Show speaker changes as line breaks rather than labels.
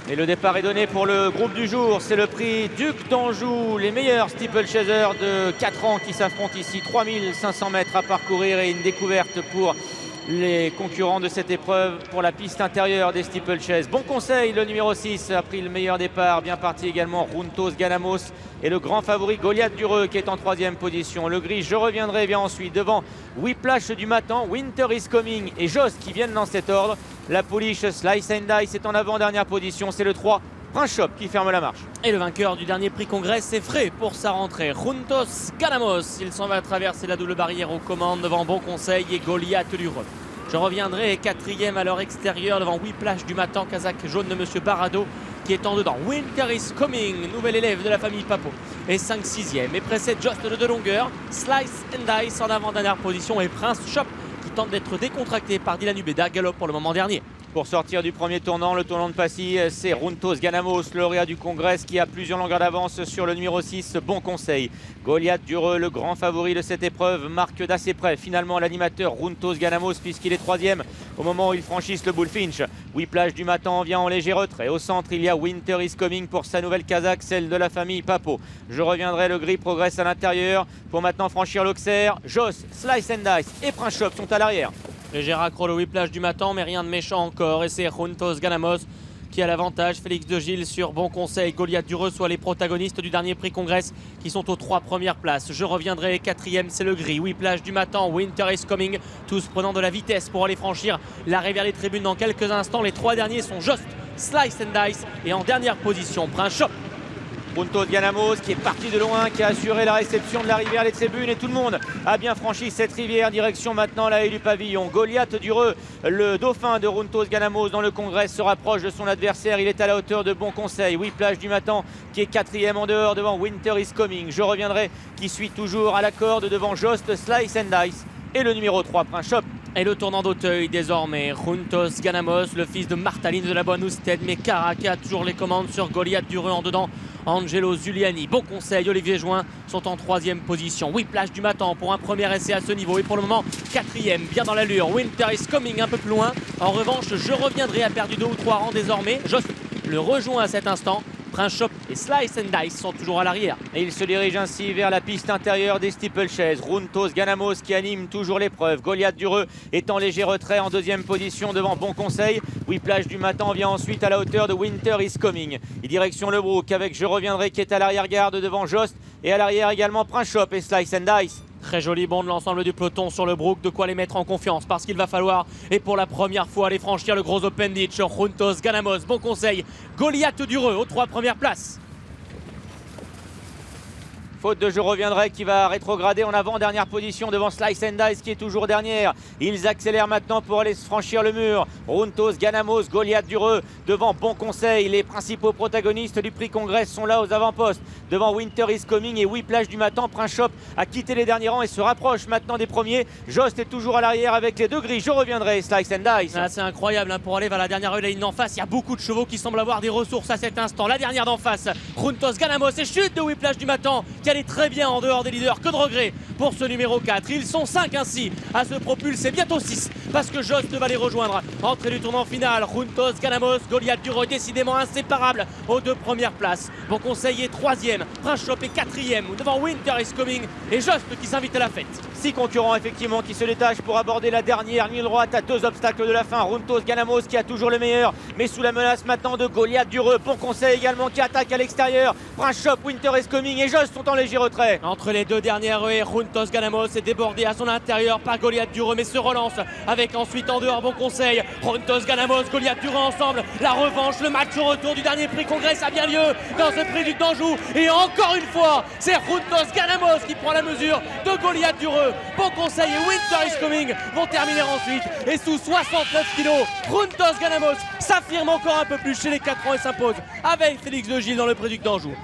Et le départ est donné pour le groupe du jour. C'est le prix Duc d'Anjou. Les meilleurs steeplechasers de 4 ans qui s'affrontent ici. 3500 mètres à parcourir et une découverte pour les concurrents de cette épreuve pour la piste intérieure des steeplechase. Bon conseil, le numéro 6 a pris le meilleur départ. Bien parti également Runtos Ganamos et le grand favori Goliath Dureux qui est en 3e position. Le gris, je reviendrai bien ensuite devant Whiplash du Matan, Winter is Coming et Jost qui viennent dans cet ordre. La pouliche Slice and Dice est en avant-dernière position. C'est le 3. Prince Shop qui ferme la marche.
Et le vainqueur du dernier prix Congrès, c'est frais pour sa rentrée. Runtos Ganamos, il s'en va traverser la double barrière aux commandes devant Bon Conseil et Goliath Dureux. Je reviendrai 4e à leur extérieur devant Whiplash du Matan, Kazakh jaune de Monsieur Barado qui est en dedans. Winter is Coming, nouvel élève de la famille Papo, et 5-6e. Et précède Jost de longueur, Slice and Dice en avant-dernière position et Prince Shop qui tente d'être décontracté par Dylan Ubeda, galop pour le moment dernier.
Pour sortir du premier tournant, le tournant de Passy, c'est Runtos Ganamos, lauréat du Congrès, qui a plusieurs longueurs d'avance sur le numéro 6, Bon Conseil. Goliath Dureux, le grand favori de cette épreuve, marque d'assez près finalement l'animateur Runtos Ganamos, puisqu'il est 3e au moment où ils franchissent le Bullfinch. Whiplash du Matan vient en léger retrait. Au centre, il y a Winter is Coming pour sa nouvelle Kazakh, celle de la famille Papo. Je reviendrai, le gris progresse à l'intérieur pour maintenant franchir l'Auxerre. Joss, Slice and Dice et Prince Shop sont à l'arrière.
Léger accro le Whiplash du Matan, mais rien de méchant encore. Et c'est Runtos Ganamos qui a l'avantage. Félix de Gilles sur Bon Conseil. Goliath Dureux soit les protagonistes du dernier prix Congrès qui sont aux 3 premières places. Je reviendrai 4e, c'est le gris. Whiplash du Matan, Winter is Coming. Tous prenant de la vitesse pour aller franchir l'arrêt vers les tribunes dans quelques instants. Les 3 derniers sont Jost, Slice and Dice et en dernière position, Prince Shop.
Runtos Ganamos qui est parti de loin, qui a assuré la réception de la rivière, les tribunes et tout le monde a bien franchi cette rivière. Direction maintenant la haie du pavillon. Goliath Dureux, le dauphin de Runtos Ganamos dans le Congrès, se rapproche de son adversaire. Il est à la hauteur de Bon Conseil. Whiplash du Matan qui est 4e en dehors devant Winter is Coming. Je reviendrai qui suit toujours à la corde devant Jost, Slice and Dice et le numéro 3, Prince Shop.
Et le tournant d'Auteuil désormais, Runtos Ganamos, le fils de Martaline de la Bonne Ousted, mais Cara qui a toujours les commandes sur Goliath Dureux en dedans. Angelo Zuliani, Bon Conseil, Olivier Join sont en 3e position. Whiplash du Matan pour un premier essai à ce niveau et pour le moment 4e, bien dans l'allure. Winter is Coming un peu plus loin. En revanche, je reviendrai, a perdu 2 ou 3 rangs désormais. Jost le rejoint à cet instant. Prince Shop et Slice and Dice sont toujours à l'arrière.
Et il se dirige ainsi vers la piste intérieure des steeplechase. Runtos Ganamos qui anime toujours l'épreuve. Goliath Dureux est en léger retrait en 2e position devant Bon Conseil. Whiplash du Matan vient ensuite à la hauteur de Winter is Coming. Et direction le Brook avec Je reviendrai qui est à l'arrière-garde devant Jost. Et à l'arrière également Prince Shop et Slice and Dice.
Très joli bond de l'ensemble du peloton sur le Brook, de quoi les mettre en confiance parce qu'il va falloir, et pour la première fois, aller franchir le gros Open Ditch. Runtos Ganamos, Bon Conseil, Goliath Dureux aux 3 premières places.
Faute de Je reviendrai qui va rétrograder en avant, dernière position devant Slice and Dice qui est toujours dernière. Ils accélèrent maintenant pour aller franchir le mur. Runtos Ganamos, Goliath Dureux devant Bon Conseil. Les principaux protagonistes du prix Congrès sont là aux avant-postes. Devant Winter is Coming et Whiplash du Matan. Prince Shop a quitté les derniers rangs et se rapproche maintenant des premiers. Jost est toujours à l'arrière avec les 2 gris. Je reviendrai, Slice and Dice.
Ah, c'est incroyable hein, pour aller vers la dernière rue de la ligne d'en face. Il y a beaucoup de chevaux qui semblent avoir des ressources à cet instant. La dernière d'en face, Runtos Ganamos et chute de Whiplash du Matan qui allait très bien en dehors des leaders. Que de regrets pour ce numéro 4. Ils sont 5 ainsi à se propulser, bientôt 6 parce que Jost va les rejoindre. Entrée du tournant final, Runtos Ganamos, Goliath Dureux décidément inséparables aux 2 premières places. Bon Conseil est 3e, Prince Shop est 4e devant Winter is Coming et Jost qui s'invite à la fête.
6 concurrents effectivement qui se détachent pour aborder la dernière ligne droite à 2 obstacles de la fin. Runtos Ganamos qui a toujours le meilleur mais sous la menace maintenant de Goliath Dureux. Bon Conseil également qui attaque à l'extérieur. Prince Shop, Winter is Coming et Jost sont en léger retrait.
Entre les 2 dernières ruées, Runtos Ganamos est débordé à son intérieur par Goliath Dureux mais se relance avec ensuite en dehors Bon Conseil. Runtos Ganamos, Goliath Dureux ensemble. La revanche, le match au retour du dernier prix Congrès a bien lieu dans ce prix Duc d'Anjou. Et encore une fois, c'est Runtos Ganamos qui prend la mesure de Goliath Dureux. Bon Conseil et Winter is Coming vont terminer ensuite. Et sous 69 kilos, Runtos Ganamos s'affirme encore un peu plus chez les 4 ans et s'impose avec Félix de Gilles dans le prix Duc d'Anjou.